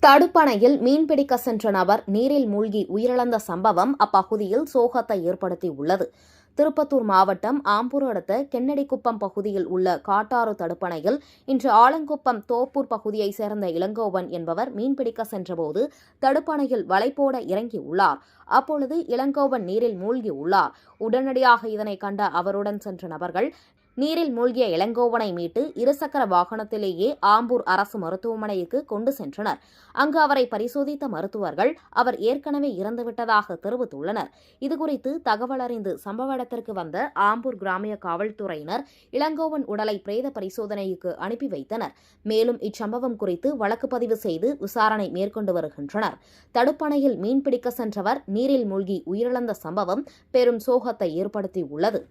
தடுப்பணையில் மீன்பிடிக்க சென்ற நபர் நீரில் மூழ்கி உயிரிழந்த சம்பவம் அப்பகுதியில் சோகத்தை ஏற்படுத்தியுள்ளது. திருப்பத்தூர் மாவட்டம் ஆம்பூர் அடுத்த கென்னடிக்குப்பம் பகுதியில் உள்ள காட்டாறு தடுப்பணையில் இன்று ஆலங்குப்பம் தோப்பூர் பகுதியைச் சேர்ந்த இளங்கோவன் என்பவர் மீன்பிடிக்க சென்றபோது தடுப்பணையில் வலை போட இறங்கியுள்ளார். அப்பொழுது இளங்கோவன் நீரில் மூழ்கியுள்ளார். உடனடியாக இதனை கண்ட அவருடன் சென்ற நபர்கள் நீரில் மூழ்கிய இளங்கோவனை மீட்டு இருசக்கர வாகனத்திலேயே ஆம்பூர் அரசு மருத்துவமனைக்கு கொண்டு சென்றனர். அங்கு அவரை பரிசோதித்த மருத்துவர்கள் அவர் ஏற்கனவே இறந்துவிட்டதாக தெரிவித்துள்ளனர். இதுகுறித்து தகவல் அறிந்து சம்பவ இடத்திற்கு வந்த ஆம்பூர் கிராமிய காவல்துறையினர் இளங்கோவன் உடலை பிரேத பரிசோதனைக்கு அனுப்பி வைத்தனர். மேலும் இச்சம்பவம் குறித்து வழக்கு பதிவு செய்து விசாரணை மேற்கொண்டு வருகின்றனர். தடுப்பணையில் மீன்பிடிக்க சென்றவர் நீரில் மூழ்கி உயிரிழந்த சம்பவம் பெரும் சோகத்தை ஏற்படுத்தியுள்ளது.